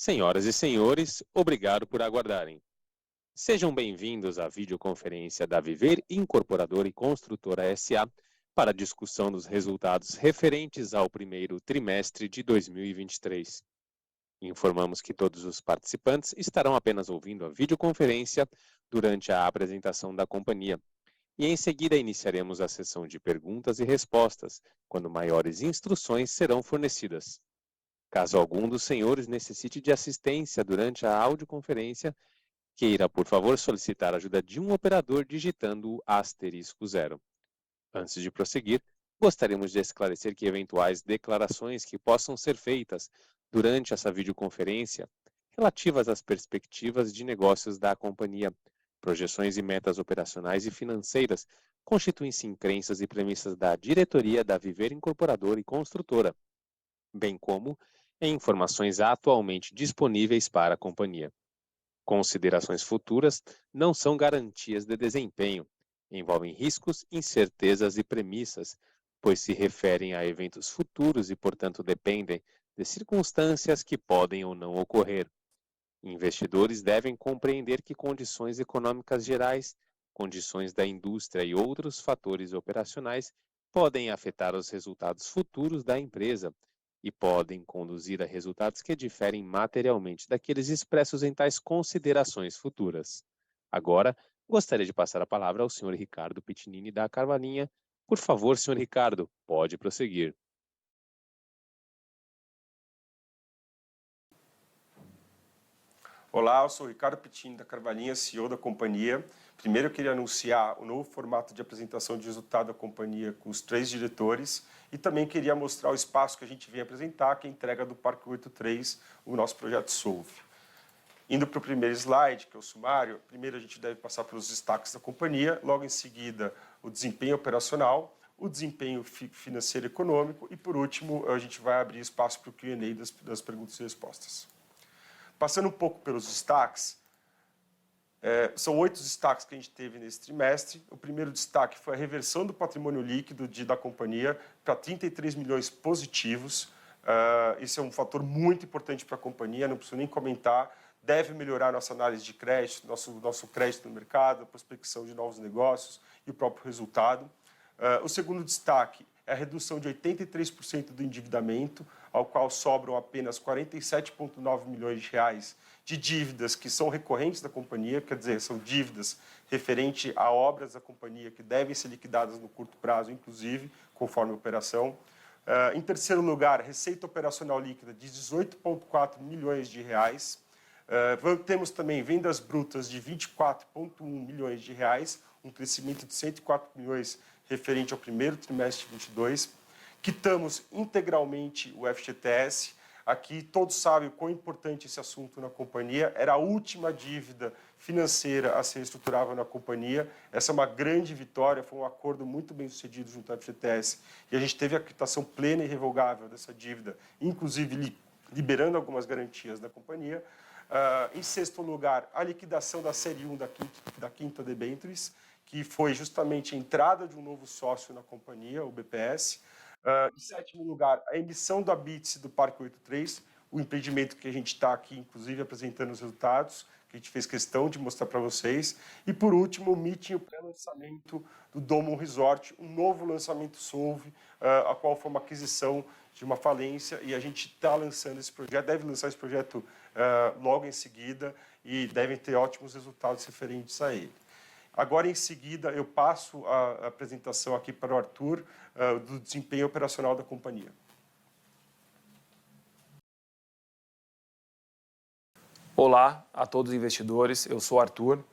Senhoras e senhores, obrigado por aguardarem. Sejam bem-vindos à videoconferência da Viver Incorporadora e Construtora S.A. para a discussão dos resultados referentes ao primeiro trimestre de 2023. Informamos que todos os participantes estarão apenas ouvindo a videoconferência durante a apresentação da companhia e em seguida iniciaremos a sessão de perguntas e respostas, quando maiores instruções serão fornecidas. Caso algum dos senhores necessite de assistência durante a audioconferência, queira, por favor, solicitar a ajuda de um operador digitando o *0. Antes de prosseguir, gostaríamos de esclarecer que eventuais declarações que possam ser feitas durante essa videoconferência relativas às perspectivas de negócios da companhia, projeções e metas operacionais e financeiras constituem-se em crenças e premissas da diretoria da Viver Incorporadora e Construtora, bem como em informações atualmente disponíveis para a companhia. Considerações futuras não são garantias de desempenho, envolvem riscos, incertezas e premissas, pois se referem a eventos futuros e, portanto, dependem de circunstâncias que podem ou não ocorrer. Investidores devem compreender que condições econômicas gerais, condições da indústria e outros fatores operacionais podem afetar os resultados futuros da empresa e podem conduzir a resultados que diferem materialmente daqueles expressos em tais considerações futuras. Agora, gostaria de passar a palavra ao Sr. Ricardo Pitinini da Carvalhinha. Por favor, Sr. Ricardo, pode prosseguir. Olá, eu sou o Ricardo Pitinini da Carvalhinha, CEO da companhia. Primeiro eu queria anunciar o novo formato de apresentação de resultado da companhia com os 3 diretores e também queria mostrar o espaço que a gente vem apresentar, que é a entrega do Parque 83, o nosso projeto Solve. Indo para o primeiro slide, que é o sumário, primeiro a gente deve passar pelos destaques da companhia, logo em seguida o desempenho operacional, o desempenho financeiro e econômico e, por último, a gente vai abrir espaço para o Q&A das perguntas e respostas. Passando um pouco pelos destaques, são 8 destaques que a gente teve nesse trimestre. O primeiro destaque foi a reversão do patrimônio líquido da companhia para 33 milhões positivos. Isso é um fator muito importante para a companhia, não preciso nem comentar. Deve melhorar nossa análise de crédito, nosso crédito no mercado, a prospecção de novos negócios e o próprio resultado. O segundo destaque é a redução de 83% do endividamento, ao qual sobram apenas 47,9 milhões de reais de dívidas que são recorrentes da companhia, quer dizer, são dívidas referentes a obras da companhia que devem ser liquidadas no curto prazo, inclusive, conforme a operação. Em terceiro lugar, receita operacional líquida de 18,4 milhões de reais. Temos também vendas brutas de 24,1 milhões de reais, um crescimento de 104 milhões referente ao primeiro trimestre de 2022. Quitamos integralmente o FGTS. Aqui todos sabem o quão importante esse assunto na companhia. Era a última dívida financeira a ser estruturável na companhia. Essa é uma grande vitória, foi um acordo muito bem sucedido junto ao FGTS. E a gente teve a quitação plena e revogável dessa dívida, inclusive liberando algumas garantias da companhia. Em sexto lugar, a liquidação da série 1 da quinta debêntures, que foi justamente a entrada de um novo sócio na companhia, o BPS. Em sétimo lugar, a emissão da BITS do Parque 83, o empreendimento que a gente está aqui, inclusive, apresentando os resultados, que a gente fez questão de mostrar para vocês. E, por último, o meeting, o pré-lançamento do Domo Resort, um novo lançamento Solve, a qual foi uma aquisição de uma falência, e a gente está lançando esse projeto, deve lançar esse projeto logo em seguida, e devem ter ótimos resultados referentes a ele. Agora, em seguida, eu passo a apresentação aqui para o Arthur, do desempenho operacional da companhia. Olá a todos os investidores, eu sou o Arthur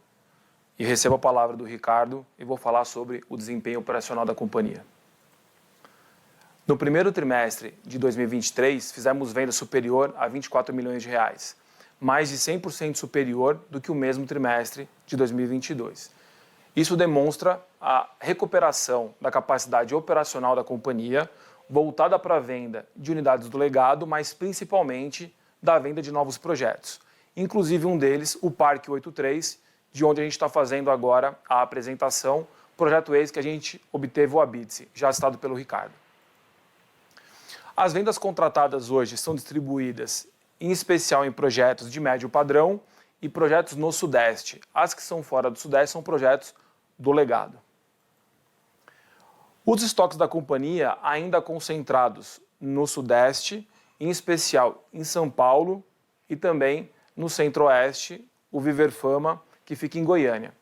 e recebo a palavra do Ricardo e vou falar sobre o desempenho operacional da companhia. No primeiro trimestre de 2023, fizemos venda superior a 24 milhões de reais, mais de 100% superior do que o mesmo trimestre de 2022. Isso demonstra a recuperação da capacidade operacional da companhia, voltada para a venda de unidades do legado, mas principalmente da venda de novos projetos. Inclusive um deles, o Parque 83, de onde a gente está fazendo agora a apresentação, projeto esse que a gente obteve o ABITSE, já citado pelo Ricardo. As vendas contratadas hoje são distribuídas em especial em projetos de médio padrão e projetos no Sudeste. As que são fora do Sudeste são projetos do legado. Os estoques da companhia ainda concentrados no Sudeste, em especial em São Paulo e também no Centro-Oeste, o Viver Fama, que fica em Goiânia.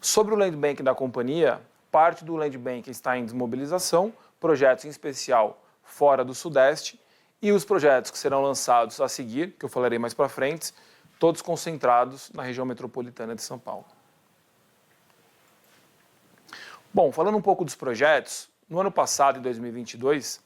Sobre o Land Bank da companhia, parte do Land Bank está em desmobilização, projetos em especial fora do Sudeste, e os projetos que serão lançados a seguir, que eu falarei mais para frente, todos concentrados na região metropolitana de São Paulo. Bom, falando um pouco dos projetos, no ano passado, em 2022,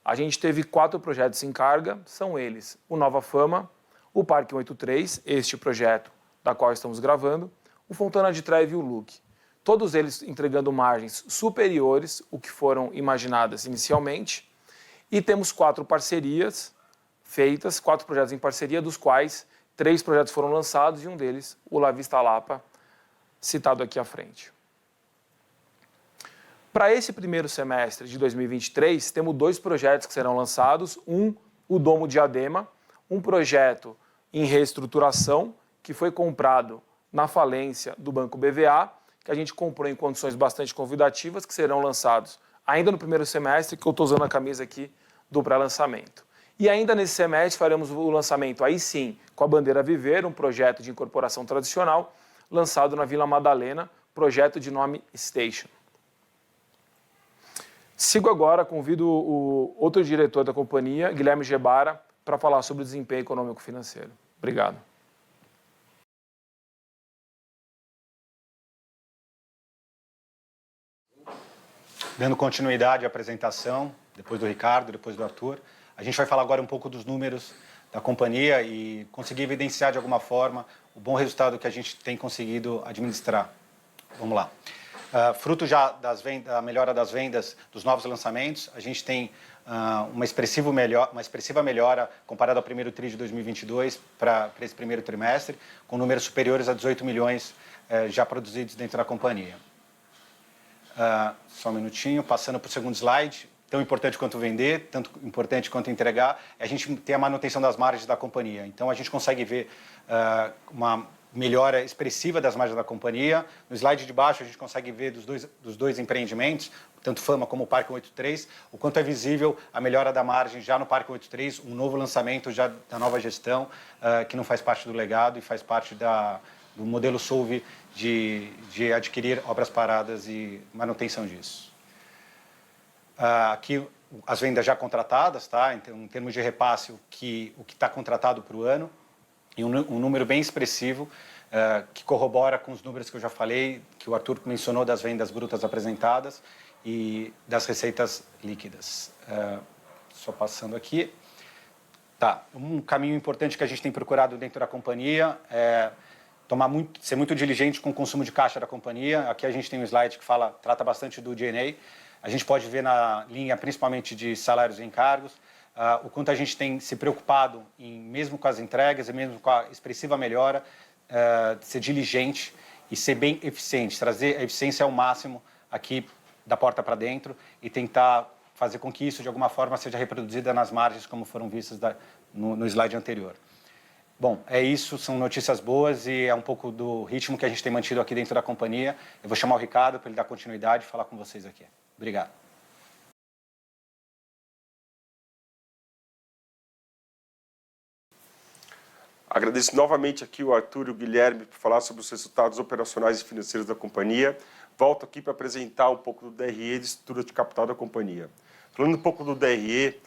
a gente teve 4 projetos em carga, são eles o Nova Fama, o Parque 183, este projeto da qual estamos gravando, o Fontana de Trevi e o Look. Todos eles entregando margens superiores, o que foram imaginadas inicialmente, e temos 4 parcerias feitas, 4 projetos em parceria, dos quais 3 projetos foram lançados e um deles, o La Vista Lapa, citado aqui à frente. Para esse primeiro semestre de 2023, temos 2 projetos que serão lançados. O Domo Diadema, um projeto em reestruturação que foi comprado na falência do Banco BVA, que a gente comprou em condições bastante convidativas, que serão lançados ainda no primeiro semestre, que eu estou usando a camisa aqui do pré-lançamento. E ainda nesse semestre faremos o lançamento, aí sim, com a Bandeira Viver, um projeto de incorporação tradicional, lançado na Vila Madalena, projeto de nome Station. Sigo agora, convido o outro diretor da companhia, Guilherme Gebara, para falar sobre o desempenho econômico-financeiro. Obrigado. Dando continuidade à apresentação, depois do Ricardo, depois do Arthur, a gente vai falar agora um pouco dos números da companhia e conseguir evidenciar de alguma forma o bom resultado que a gente tem conseguido administrar. Vamos lá. Fruto já da melhora das vendas dos novos lançamentos, a gente tem uma expressiva melhora comparado ao primeiro TRI de 2022 para esse primeiro trimestre, com números superiores a 18 milhões já produzidos dentro da companhia. Só um minutinho, passando para o segundo slide. Tão importante quanto vender, tanto importante quanto entregar, é a gente ter a manutenção das margens da companhia. Então, a gente consegue ver uma melhora expressiva das margens da companhia. No slide de baixo, a gente consegue ver dos dois empreendimentos, tanto Fama como o Parque 183, o quanto é visível a melhora da margem já no Parque 183, um novo lançamento já da nova gestão, que não faz parte do legado e faz parte do modelo Solvi de adquirir obras paradas e manutenção disso. Aqui as vendas já contratadas, tá? Então, em termos de repasse, o que está contratado para o ano, e um número bem expressivo, que corrobora com os números que eu já falei, que o Arthur mencionou das vendas brutas apresentadas e das receitas líquidas. Só passando aqui. Tá. Um caminho importante que a gente tem procurado dentro da companhia é ser muito diligente com o consumo de caixa da companhia. Aqui a gente tem um slide que trata bastante do G&A. A gente pode ver na linha, principalmente de salários e encargos, o quanto a gente tem se preocupado, mesmo com as entregas e mesmo com a expressiva melhora, ser diligente e ser bem eficiente, trazer a eficiência ao máximo aqui da porta para dentro e tentar fazer com que isso, de alguma forma, seja reproduzida nas margens, como foram vistas no slide anterior. Bom, é isso, são notícias boas e é um pouco do ritmo que a gente tem mantido aqui dentro da companhia. Eu vou chamar o Ricardo para ele dar continuidade e falar com vocês aqui. Obrigado. Agradeço novamente aqui o Arthur e o Guilherme por falar sobre os resultados operacionais e financeiros da companhia. Volto aqui para apresentar um pouco do DRE de estrutura de capital da companhia. Falando um pouco do DRE,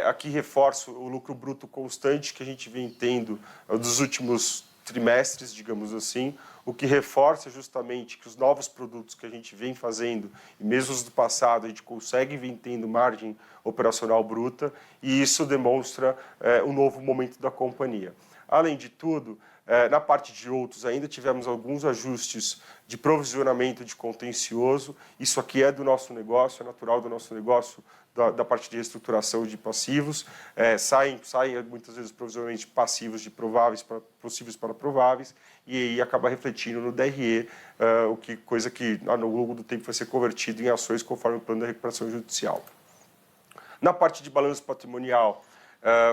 aqui reforço o lucro bruto constante que a gente vem tendo dos últimos trimestres, digamos assim, o que reforça justamente que os novos produtos que a gente vem fazendo, e mesmo os do passado, a gente consegue vir tendo margem operacional bruta, e isso demonstra um novo momento da companhia. Além de tudo, na parte de outros, ainda tivemos alguns ajustes de provisionamento de contencioso. Isso aqui é do nosso negócio, é natural do nosso negócio, da parte de reestruturação de passivos. Saem muitas vezes provisionamentos passivos de possíveis para prováveis, e aí acaba refletindo no DRE, coisa que ao longo do tempo vai ser convertido em ações conforme o plano da recuperação judicial. Na parte de balanço patrimonial,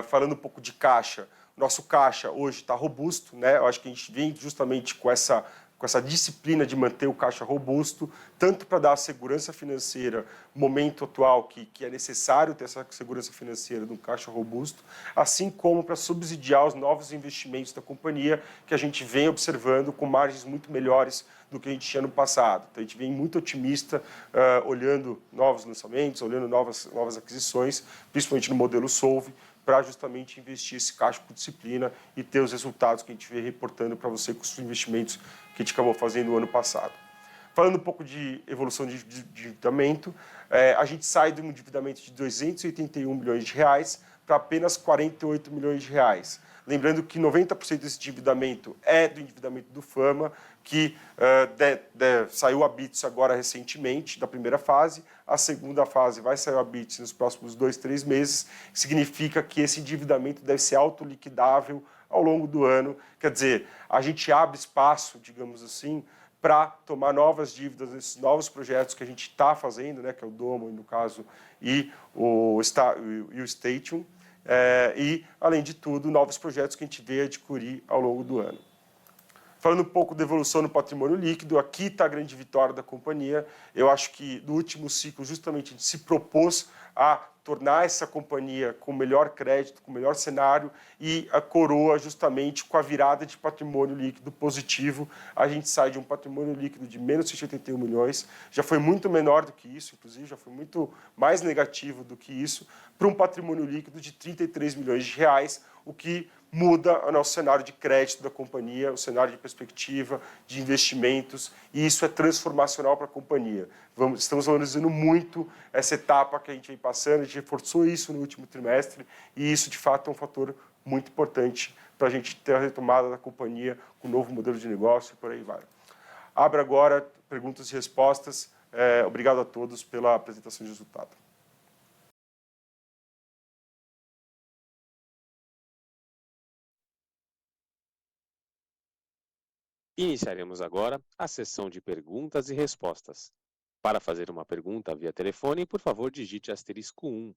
falando um pouco de caixa, nosso caixa hoje está robusto, né? Eu acho que a gente vem justamente com essa disciplina de manter o caixa robusto, tanto para dar a segurança financeira no momento atual, que é necessário ter essa segurança financeira de um caixa robusto, assim como para subsidiar os novos investimentos da companhia, que a gente vem observando com margens muito melhores do que a gente tinha no passado. Então, a gente vem muito otimista, olhando novos lançamentos, olhando novas aquisições, principalmente no modelo Solve, para justamente investir esse caixa com disciplina e ter os resultados que a gente vem reportando para você com os investimentos que a gente acabou fazendo no ano passado. Falando um pouco de evolução de endividamento, a gente sai de um endividamento de 281 milhões de reais para apenas 48 milhões de reais. Lembrando que 90% desse endividamento é do endividamento do Fama, que saiu a BITS agora recentemente, da primeira fase. A segunda fase vai sair a BITS nos próximos 2, 3 meses. Significa que esse endividamento deve ser autoliquidável ao longo do ano. Quer dizer, a gente abre espaço, digamos assim, para tomar novas dívidas nesses novos projetos que a gente está fazendo, né, que é o Domo, no caso, e o Statium. E, além de tudo, novos projetos que a gente vê adquirir ao longo do ano. Falando um pouco da evolução no patrimônio líquido, aqui está a grande vitória da companhia. Eu acho que no último ciclo, justamente, a gente se propôs a tornar essa companhia com melhor crédito, com melhor cenário, e a coroa justamente com a virada de patrimônio líquido positivo. A gente sai de um patrimônio líquido de menos 181 milhões, já foi muito menor do que isso, inclusive, já foi muito mais negativo do que isso, para um patrimônio líquido de 33 milhões de reais, o que muda o nosso cenário de crédito da companhia, o cenário de perspectiva, de investimentos, e isso é transformacional para a companhia. Estamos valorizando muito essa etapa que a gente vem passando, a gente reforçou isso no último trimestre, e isso, de fato, é um fator muito importante para a gente ter a retomada da companhia com um novo modelo de negócio e por aí vai. Abro agora perguntas e respostas. Obrigado a todos pela apresentação de resultado. Iniciaremos agora a sessão de perguntas e respostas. Para fazer uma pergunta via telefone, por favor, digite asterisco 1.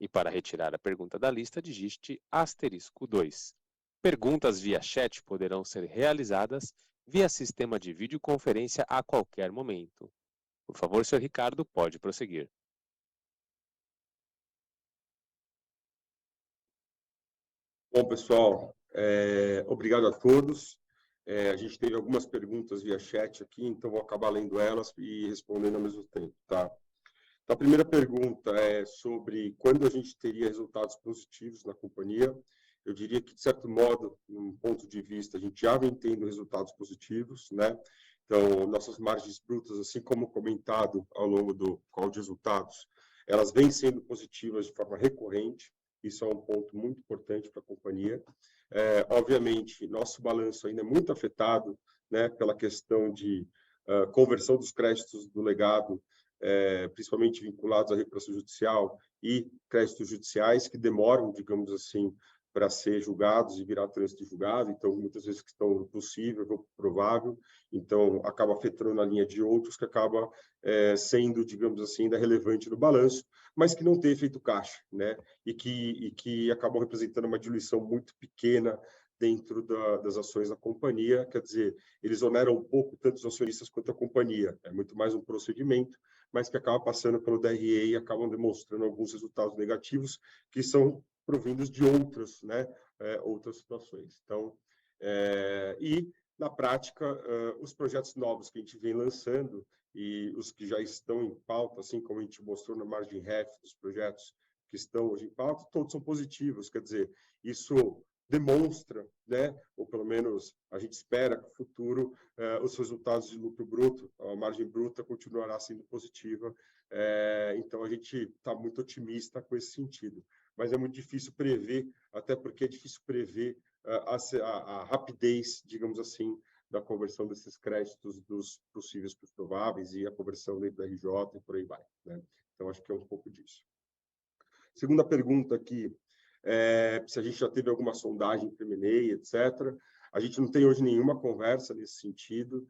E para retirar a pergunta da lista, digite asterisco 2. Perguntas via chat poderão ser realizadas via sistema de videoconferência a qualquer momento. Por favor, Sr. Ricardo, pode prosseguir. Bom, pessoal, obrigado a todos. A gente teve algumas perguntas via chat aqui, então vou acabar lendo elas e respondendo ao mesmo tempo, tá? Então, a primeira pergunta é sobre quando a gente teria resultados positivos na companhia. Eu diria que, de certo modo, num ponto de vista, a gente já vem tendo resultados positivos, né? Então, nossas margens brutas, assim como comentado ao longo do call de resultados, elas vêm sendo positivas de forma recorrente. Isso é um ponto muito importante para a companhia. Obviamente, nosso balanço ainda é muito afetado, né, pela questão de conversão dos créditos do legado, principalmente vinculados à recuperação judicial e créditos judiciais que demoram, digamos assim, para ser julgados e virar trânsito de julgado. Então, muitas vezes estão no possível, no provável, então acaba afetando na linha de outros que acaba sendo, digamos assim, ainda relevante no balanço, mas que não tem efeito caixa, né? E que acabam representando uma diluição muito pequena dentro das ações da companhia. Quer dizer, eles oneram um pouco tanto os acionistas quanto a companhia. É muito mais um procedimento, mas que acaba passando pelo DRE e acabam demonstrando alguns resultados negativos que são provindos de outras, né, outras situações. Então, e na prática, os projetos novos que a gente vem lançando e os que já estão em pauta, assim como a gente mostrou na margem REF dos projetos que estão hoje em pauta, todos são positivos. Quer dizer, isso demonstra, né, ou pelo menos a gente espera que no futuro os resultados de lucro bruto, a margem bruta continuará sendo positiva. Então, a gente está muito otimista com esse sentido. Mas é muito difícil prever, até porque é difícil prever a rapidez, digamos assim, da conversão desses créditos dos possíveis para os prováveis e a conversão dentro da RJ e por aí vai, né? Então, acho que é um pouco disso. Segunda pergunta aqui, se a gente já teve alguma sondagem para M&A, etc. A gente não tem hoje nenhuma conversa nesse sentido.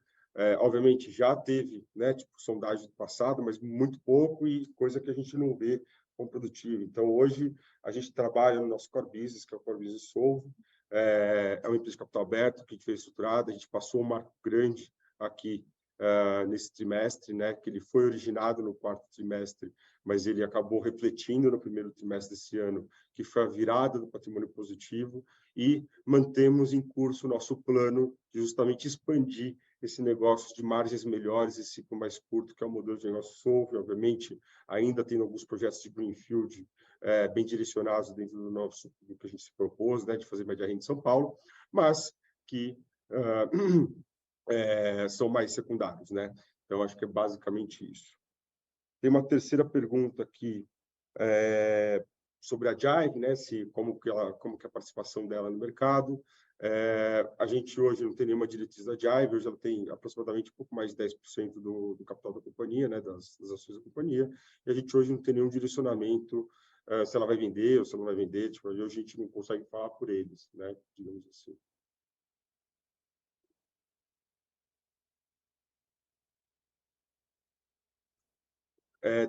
Obviamente, já teve, né, tipo, sondagem do passado, mas muito pouco e coisa que a gente não vê quão produtivo. Então, hoje, a gente trabalha no nosso core business, que é o core business Solvo. É uma empresa de capital aberto que a gente fez estruturada. A gente passou um marco grande aqui nesse trimestre, né, que ele foi originado no quarto trimestre, mas ele acabou refletindo no primeiro trimestre desse ano, que foi a virada do patrimônio positivo, e mantemos em curso o nosso plano de justamente expandir esse negócio de margens melhores, esse ciclo mais curto, que é o modelo de negócio Solvo. Obviamente, ainda tem alguns projetos de greenfield bem direcionados dentro do nosso do que a gente se propôs, né, de fazer média renda em São Paulo, mas que são mais secundários, né? Então, acho que é basicamente isso. Tem uma terceira pergunta aqui sobre a Jive, né? Como que é a participação dela no mercado. A gente hoje não tem nenhuma diretriz da Jive, hoje ela tem aproximadamente um pouco mais de 10% do capital da companhia, né? Das ações da companhia, e a gente hoje não tem nenhum direcionamento se ela vai vender ou se ela não vai vender. Tipo, hoje a gente não consegue falar por eles, né? Digamos assim.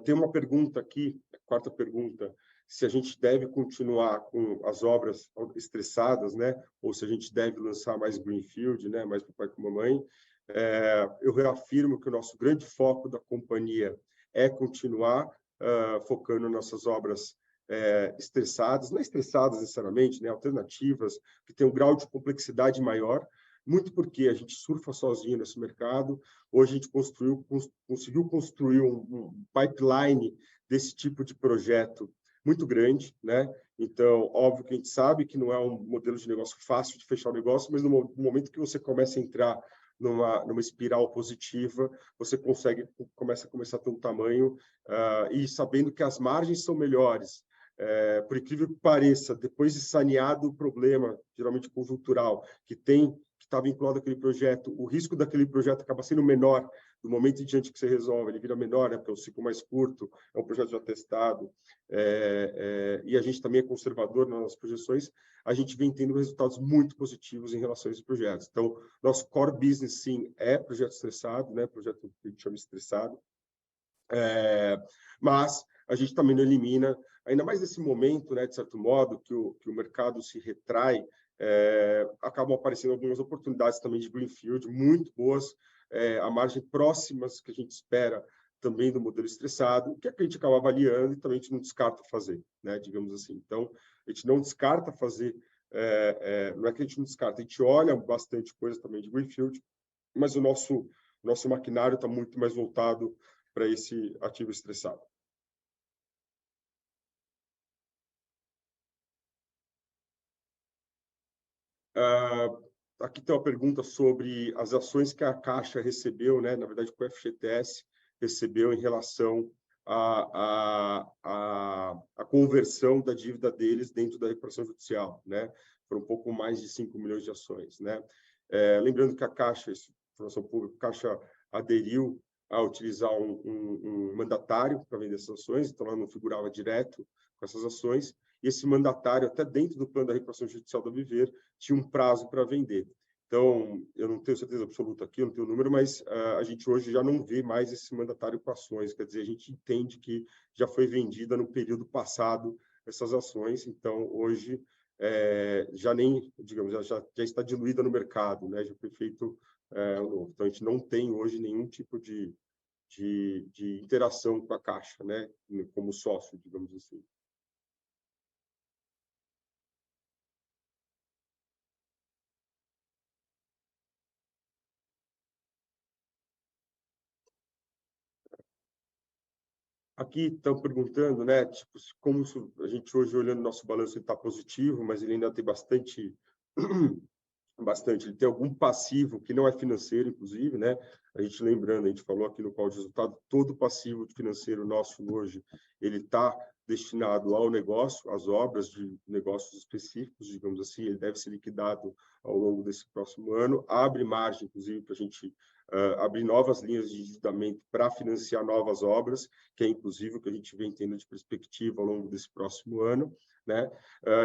Tem uma pergunta aqui, a quarta pergunta, se a gente deve continuar com as obras estressadas, né? Ou se a gente deve lançar mais greenfield, né? Mais papai com mamãe. Eu reafirmo que o nosso grande foco da companhia é continuar focando nossas obras estressadas, não estressadas necessariamente, né? Alternativas, que tem um grau de complexidade maior, muito porque a gente surfa sozinho nesse mercado. Hoje a gente conseguiu construir um pipeline desse tipo de projeto muito grande, né? Então, óbvio que a gente sabe que não é um modelo de negócio fácil de fechar o negócio, mas no momento que você começa a entrar numa espiral positiva, você começa a ter um tamanho e sabendo que as margens são melhores. Por incrível que pareça, depois de saneado o problema, geralmente conjuntural, que está vinculado àquele projeto, o risco daquele projeto acaba sendo menor do momento em diante que você resolve, ele vira menor, né, porque é um ciclo mais curto, é um projeto já testado, e a gente também é conservador nas projeções. A gente vem tendo resultados muito positivos em relação a esses projetos. Então, nosso core business, sim, é projeto estressado, né, projeto que a gente chama estressado, mas a gente também não elimina, ainda mais nesse momento, né, de certo modo, que o mercado se retrai, acabam aparecendo algumas oportunidades também de greenfield muito boas, a margem próximas que a gente espera também do modelo estressado, que é que a gente acaba avaliando e também a gente não descarta fazer, né, digamos assim. Então, a gente não descarta fazer, não é que a gente não descarta, a gente olha bastante coisa também de greenfield, mas o nosso maquinário está muito mais voltado para esse ativo estressado. Aqui tem uma pergunta sobre as ações que a Caixa recebeu, né? Na verdade, que o FGTS recebeu em relação à conversão da dívida deles dentro da recuperação judicial, né? Foram um pouco mais de 5 milhões de ações, né? Lembrando que a Caixa, informação pública, a Caixa aderiu a utilizar um mandatário para vender essas ações, então ela não figurava direto com essas ações, e esse mandatário, até dentro do plano da recuperação judicial da Viver, tinha um prazo para vender. Então, eu não tenho certeza absoluta aqui, eu não tenho o número, mas a gente hoje já não vê mais esse mandatário com ações, quer dizer, a gente entende que já foi vendida no período passado essas ações, então hoje já nem, digamos, já está diluída no mercado, né? Já foi feito novo. Então, a gente não tem hoje nenhum tipo de interação com a Caixa, né? Como sócio, digamos assim. Aqui estão perguntando, né, tipo, como a gente hoje olhando nosso balanço ele está positivo, mas ele ainda tem bastante, ele tem algum passivo que não é financeiro, inclusive, né? A gente lembrando, a gente falou aqui no call de resultado, todo passivo financeiro nosso hoje ele está destinado ao negócio, às obras de negócios específicos, digamos assim, ele deve ser liquidado ao longo desse próximo ano, abre margem, inclusive, para a gente abrir novas linhas de endividamento para financiar novas obras, que é inclusive o que a gente vem tendo de perspectiva ao longo desse próximo ano, né?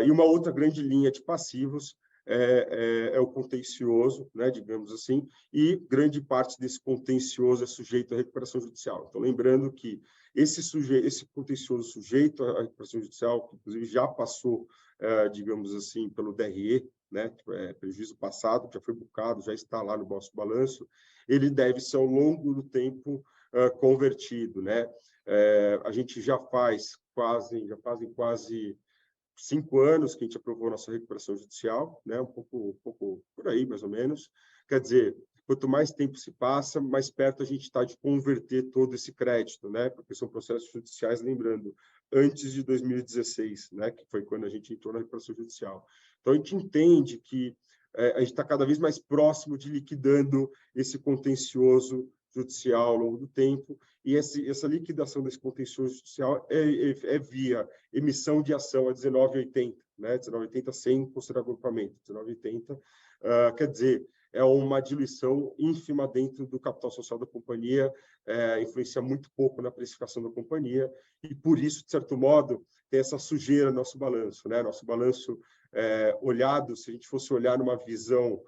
E uma outra grande linha de passivos é o contencioso, né, digamos assim, e grande parte desse contencioso é sujeito à recuperação judicial. Então, lembrando que esse contencioso sujeito à recuperação judicial, que inclusive já passou, digamos assim, pelo DRE, né, prejuízo passado, já foi bucado, já está lá no nosso balanço, ele deve ser ao longo do tempo convertido, né? A gente já fazem quase 5 anos que a gente aprovou a nossa recuperação judicial, né? Um pouco por aí, mais ou menos. Quer dizer, quanto mais tempo se passa, mais perto a gente está de converter todo esse crédito, né? Porque são processos judiciais, lembrando, antes de 2016, né? Que foi quando a gente entrou na recuperação judicial. Então, a gente entende que a gente está cada vez mais próximo de liquidando esse contencioso judicial ao longo do tempo, e essa liquidação desse contencioso judicial é via emissão de ação a 19,80, né? 19,80 sem considerar agrupamento. 19,80 quer dizer, é uma diluição ínfima dentro do capital social da companhia, influencia muito pouco na precificação da companhia, e por isso, de certo modo, tem essa sujeira no nosso balanço, né? Nosso balanço olhado, se a gente fosse olhar numa visão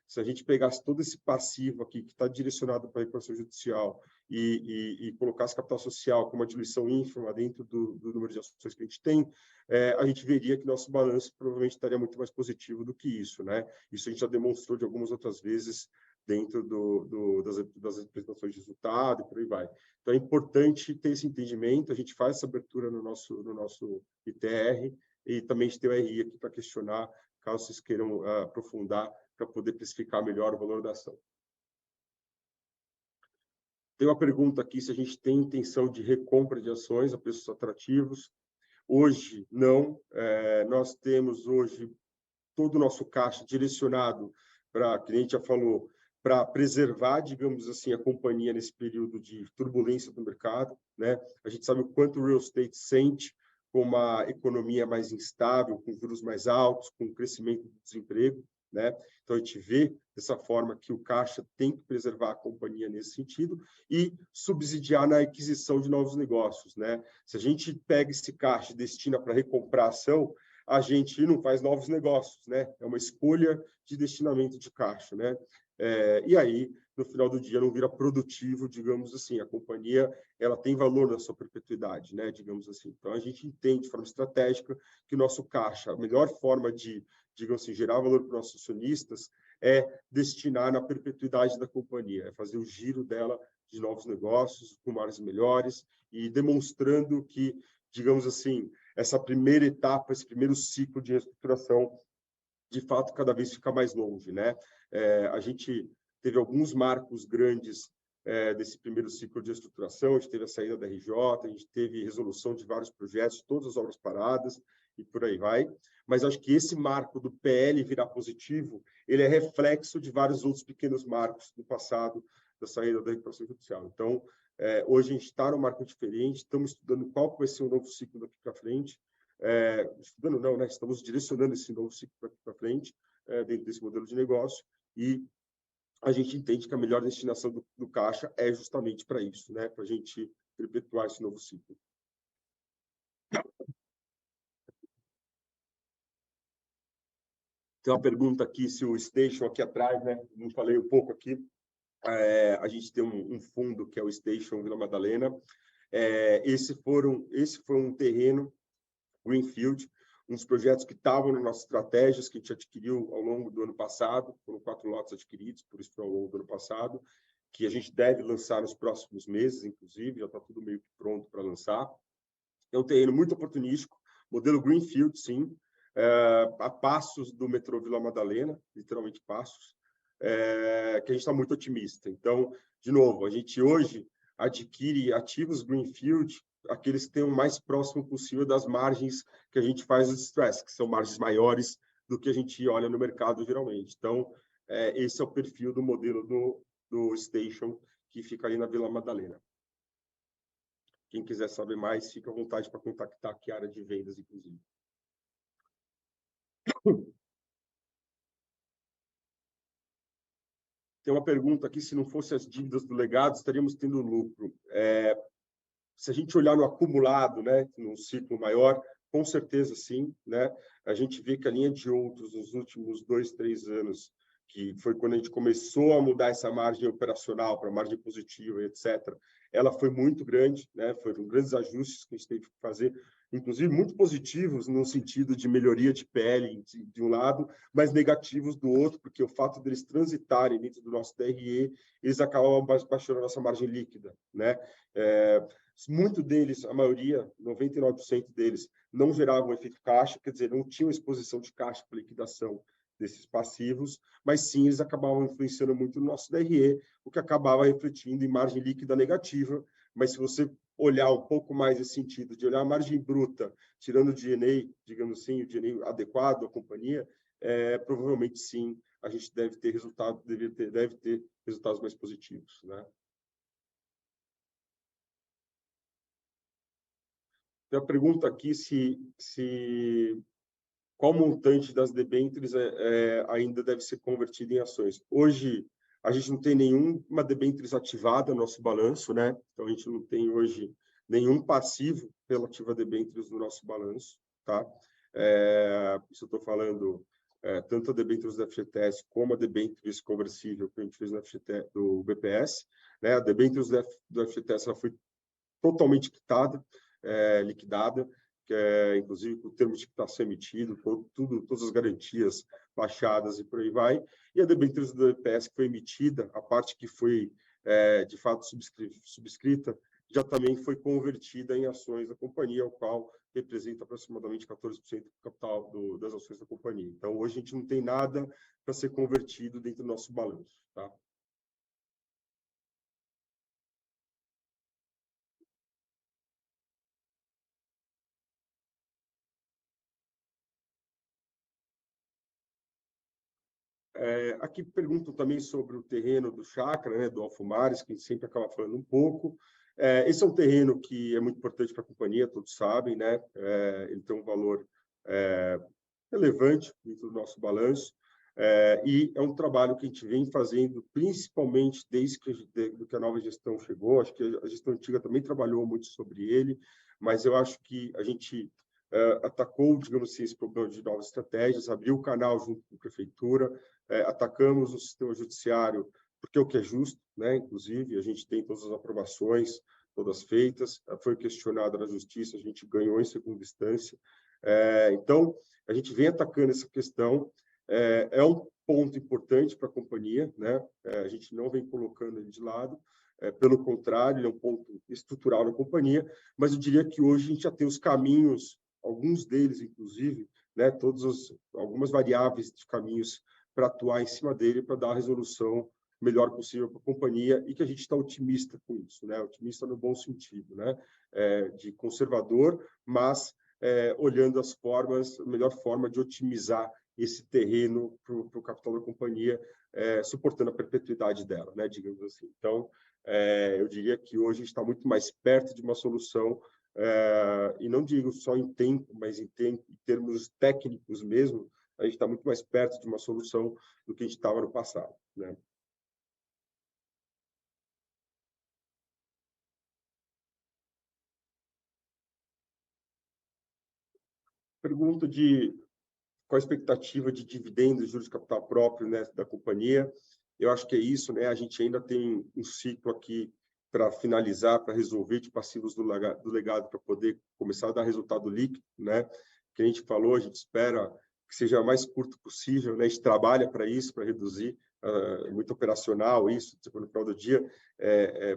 se a gente pegasse todo esse passivo aqui que está direcionado para a recuperação judicial e colocasse capital social com uma diluição ínfima dentro do número de ações que a gente tem, a gente veria que nosso balanço provavelmente estaria muito mais positivo do que isso, né? Isso a gente já demonstrou de algumas outras vezes dentro das apresentações de resultado e por aí vai. Então, é importante ter esse entendimento, a gente faz essa abertura no nosso ITR e também a gente tem o RI aqui para questionar, caso vocês queiram aprofundar, para poder precificar melhor o valor da ação. Tem uma pergunta aqui se a gente tem intenção de recompra de ações a preços atrativos. Hoje, não. Nós temos hoje todo o nosso caixa direcionado para, que a gente já falou, para preservar, digamos assim, a companhia nesse período de turbulência do mercado, né? A gente sabe o quanto o real estate sente com uma economia mais instável, com juros mais altos, com crescimento do desemprego, né? Então, a gente vê dessa forma que o caixa tem que preservar a companhia nesse sentido e subsidiar na aquisição de novos negócios, né? Se a gente pega esse caixa e destina para recomprar ação, a gente não faz novos negócios, né? É uma escolha de destinamento de caixa, né? E aí, no final do dia, não vira produtivo, digamos assim. A companhia, ela tem valor na sua perpetuidade, né? Digamos assim. Então, a gente entende de forma estratégica que o nosso caixa, a melhor forma de, digamos assim, gerar valor para os nossos acionistas é destinar na perpetuidade da companhia, é fazer o giro dela de novos negócios, com margens melhores e demonstrando que, digamos assim, essa primeira etapa, esse primeiro ciclo de reestruturação, de fato, cada vez fica mais longe, né? A gente teve alguns marcos grandes desse primeiro ciclo de reestruturação, a gente teve a saída da RJ, a gente teve resolução de vários projetos, todas as obras paradas e por aí vai. Mas acho que esse marco do PL virar positivo, ele é reflexo de vários outros pequenos marcos do passado, da saída da recuperação judicial. Então, hoje a gente está num marco diferente, estamos estudando qual vai ser o novo ciclo daqui para frente. Estudando não, né? Estamos direcionando esse novo ciclo para frente, dentro desse modelo de negócio, e a gente entende que a melhor destinação do caixa é justamente para isso, né? Para a gente perpetuar esse novo ciclo. Tem uma pergunta aqui, se o Station aqui atrás, né? Não falei um pouco aqui. A gente tem um fundo que é o Station Vila Madalena. Esse foi um terreno, Greenfield, uns projetos que estavam nas nossas estratégias, que a gente adquiriu ao longo do ano passado, foram 4 lotes adquiridos, por isso ao longo do ano passado, que a gente deve lançar nos próximos meses, inclusive, já está tudo meio que pronto para lançar. É um terreno muito oportunístico, modelo Greenfield, sim, a passos do metrô Vila Madalena, literalmente passos, que a gente está muito otimista. Então, de novo, a gente hoje adquire ativos Greenfield, aqueles que têm o mais próximo possível das margens que a gente faz os stress, que são margens maiores do que a gente olha no mercado geralmente. Então, esse é o perfil do modelo do Station, que fica ali na Vila Madalena. Quem quiser saber mais, fica à vontade para contactar aqui a área de vendas, inclusive. Tem uma pergunta aqui, se não fossem as dívidas do legado, estaríamos tendo lucro. Se a gente olhar no acumulado, né, num ciclo maior, com certeza sim, né? A gente vê que a linha de outros nos últimos 2, 3 anos, que foi quando a gente começou a mudar essa margem operacional para margem positiva, etc., ela foi muito grande, né? Foram grandes ajustes que a gente teve que fazer, inclusive muito positivos no sentido de melhoria de PL de um lado, mas negativos do outro, porque o fato deles transitarem dentro do nosso DRE, eles acabam baixando a nossa margem líquida, né? Muito deles, a maioria, 99% deles, não geravam efeito caixa, quer dizer, não tinham exposição de caixa para liquidação desses passivos, mas sim, eles acabavam influenciando muito no nosso DRE, o que acabava refletindo em margem líquida negativa. Mas se você olhar um pouco mais esse sentido, de olhar a margem bruta, tirando o G&A, digamos assim, o G&A adequado à companhia, provavelmente sim, a gente deve ter resultados mais positivos, né? Tem a pergunta aqui qual montante das debêntures ainda deve ser convertido em ações. Hoje, a gente não tem nenhuma debêntures ativada no nosso balanço, né? Então, a gente não tem hoje nenhum passivo relativo a debêntures no nosso balanço, tá? Isso eu estou falando tanto a debêntures da FGTS como a debêntures conversível que a gente fez no FGTS, do BPS, né? A debêntures do FGTS ela foi totalmente quitada, liquidada, que inclusive com o termo de quitação emitido, todas as garantias baixadas e por aí vai. E a debêntures do EPS que foi emitida, a parte que foi de fato subscrita, já também foi convertida em ações da companhia, o qual representa aproximadamente 14% do capital das ações da companhia. Então, hoje a gente não tem nada para ser convertido dentro do nosso balanço, tá? Aqui perguntam também sobre o terreno do Chácara, né, do Alfumares, que a gente sempre acaba falando um pouco. Esse é um terreno que é muito importante para a companhia, todos sabem, né? Ele tem um valor relevante dentro do nosso balanço, e é um trabalho que a gente vem fazendo, principalmente desde que a nova gestão chegou. Acho que a gestão antiga também trabalhou muito sobre ele, mas eu acho que a gente atacou, digamos assim, esse problema de novas estratégias, abriu o canal junto com a prefeitura, atacamos o sistema judiciário, porque é o que é justo, né? Inclusive, a gente tem todas as aprovações, todas feitas, foi questionada na justiça, a gente ganhou em segunda instância. Então, a gente vem atacando essa questão, é um ponto importante para a companhia, né? A gente não vem colocando ele de lado, pelo contrário, ele é um ponto estrutural na companhia, mas eu diria que hoje a gente já tem os caminhos, alguns deles, inclusive, né, algumas variáveis de caminhos para atuar em cima dele, para dar a resolução melhor possível para a companhia, e que a gente está otimista com isso, né? Otimista no bom sentido, né? De conservador, mas olhando as formas, a melhor forma de otimizar esse terreno para o capital da companhia, suportando a perpetuidade dela, né? Digamos assim. Então, eu diria que hoje está muito mais perto de uma solução, e não digo só em tempo, mas em termos técnicos mesmo, a gente está muito mais perto de uma solução do que a gente estava no passado, né? Pergunta de qual a expectativa de dividendos, juros de capital próprio, né, da companhia. Eu acho que é isso, né? A gente ainda tem um ciclo aqui para finalizar, para resolver de passivos do legado, para poder começar a dar resultado líquido, né? Que a gente falou, a gente espera que seja o mais curto possível, né? A gente trabalha para isso, para reduzir, muito operacional isso, tipo, no final do dia,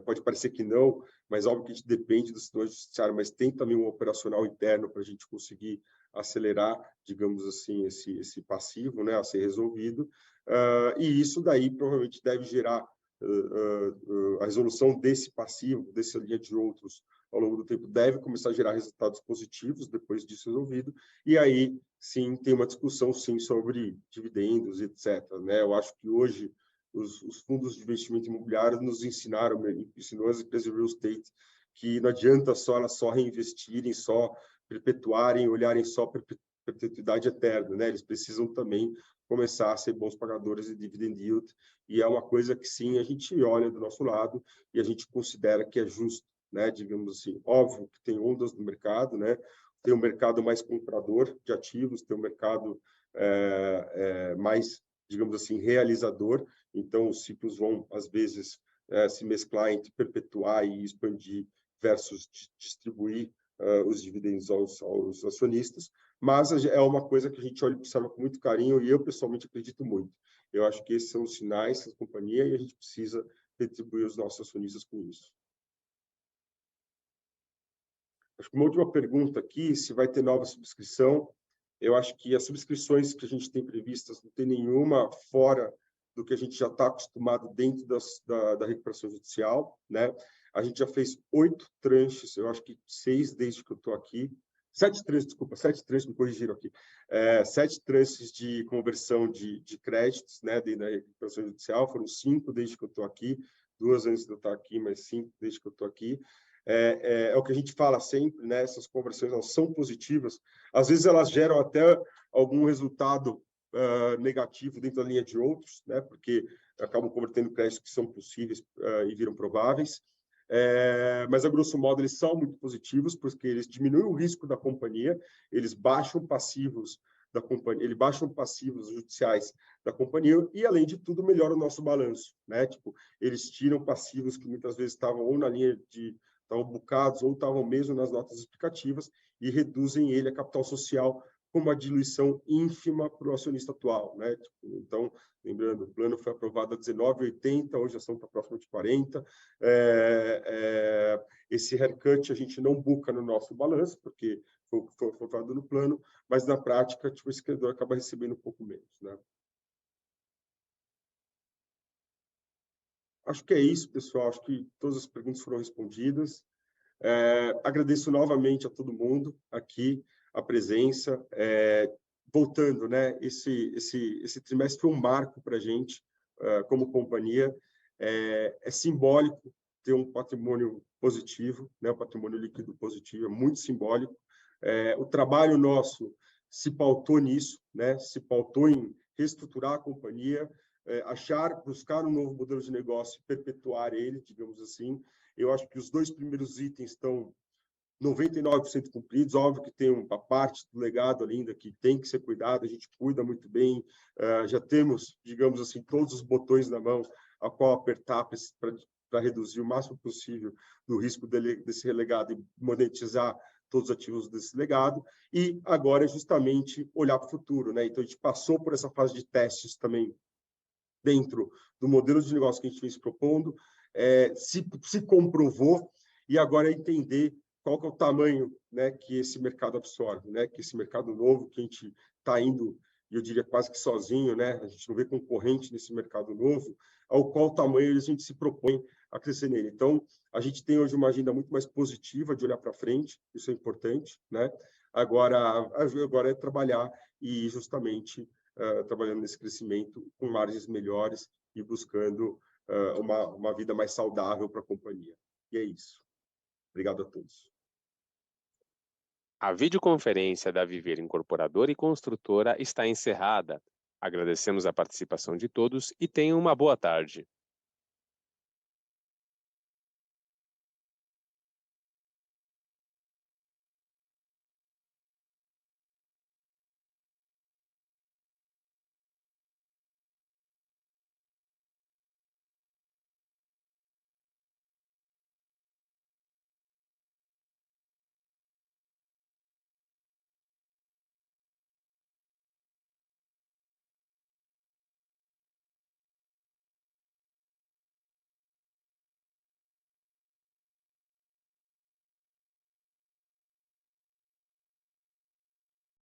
pode parecer que não, mas óbvio que a gente depende do sistema judiciário, mas tem também um operacional interno para a gente conseguir acelerar, digamos assim, esse passivo, né, a ser resolvido, e isso daí provavelmente deve gerar a resolução desse passivo, dessa linha de outros, ao longo do tempo, deve começar a gerar resultados positivos depois disso resolvido, e aí, sim, tem uma discussão, sim, sobre dividendos, etc., né? Eu acho que hoje os fundos de investimento imobiliário nos ensinou as empresas de real estate que não adianta elas só reinvestirem, só perpetuarem, olharem só para perpetuidade eterna, né? Eles precisam também começar a ser bons pagadores de dividend yield, e é uma coisa que sim, a gente olha do nosso lado e a gente considera que é justo, né? Digamos assim, óbvio que tem ondas no mercado, né? tem um mercado mais comprador de ativos, tem um mercado mais, digamos assim, realizador. Então, os ciclos vão, às vezes, se mesclar entre perpetuar e expandir versus distribuir os dividendos aos acionistas. Mas é uma coisa que a gente observa com muito carinho e eu, pessoalmente, acredito muito. Eu acho que esses são os sinais da companhia e a gente precisa retribuir os nossos acionistas com isso. Acho que uma última pergunta aqui, se vai ter nova subscrição. Eu acho que as subscrições que a gente tem previstas não tem nenhuma fora do que a gente já está acostumado dentro da recuperação judicial, né? A gente já fez 8 tranches, eu acho que 6 desde que eu estou aqui. 7 tranches, desculpa, 7 tranches, me corrigiram aqui. 7 tranches de conversão de créditos, né, dentro da recuperação judicial, foram 5 desde que eu estou aqui, 2 antes de eu estar aqui, mas 5 desde que eu estou aqui. É o que a gente fala sempre, né? Essas conversões, elas são positivas. Às vezes elas geram até algum resultado negativo dentro da linha de outros, né? Porque acabam convertendo créditos que são possíveis e viram prováveis. Mas, a grosso modo, eles são muito positivos, porque eles diminuem o risco da companhia, eles baixam passivos da companhia, eles baixam passivos judiciais da companhia e, além de tudo, melhoram o nosso balanço, né? Tipo, eles tiram passivos que muitas vezes estavam ou na linha de estavam bucados ou estavam mesmo nas notas explicativas e reduzem ele a capital social com uma diluição ínfima para o acionista atual, né? Então, lembrando, o plano foi aprovado a 19,80, hoje a ação está próxima de 40. Esse haircut a gente não buca no nosso balanço, porque foi aprovado no plano, mas na prática, tipo, esse credor acaba recebendo um pouco menos, né? Acho que é isso, pessoal. Acho que todas as perguntas foram respondidas. Agradeço novamente a todo mundo aqui a presença. Voltando, né? Esse trimestre foi um marco para a gente como companhia. É simbólico ter um patrimônio positivo, né? Um patrimônio líquido positivo é muito simbólico. O trabalho nosso se pautou nisso, né? Se pautou em reestruturar a companhia, buscar um novo modelo de negócio e perpetuar ele, digamos assim. Eu acho que os 2 primeiros itens estão 99% cumpridos. Óbvio que tem uma parte do legado ainda que tem que ser cuidado, a gente cuida muito bem, já temos, digamos assim, todos os botões na mão a qual apertar para reduzir o máximo possível do risco desse legado e monetizar todos os ativos desse legado. E agora é justamente olhar para o futuro, né? Então, a gente passou por essa fase de testes também dentro do modelo de negócio que a gente vem se propondo, se comprovou, e agora é entender qual que é o tamanho, né, que esse mercado absorve, né, que esse mercado novo que a gente está indo, eu diria quase que sozinho, né, a gente não vê concorrente nesse mercado novo, ao qual tamanho a gente se propõe a crescer nele. Então, a gente tem hoje uma agenda muito mais positiva de olhar para frente, isso é importante, né? Agora é trabalhar e justamente trabalhando nesse crescimento com margens melhores e buscando uma vida mais saudável para a companhia. E é isso. Obrigado a todos. A videoconferência da Viver Incorporadora e Construtora está encerrada. Agradecemos a participação de todos e tenham uma boa tarde.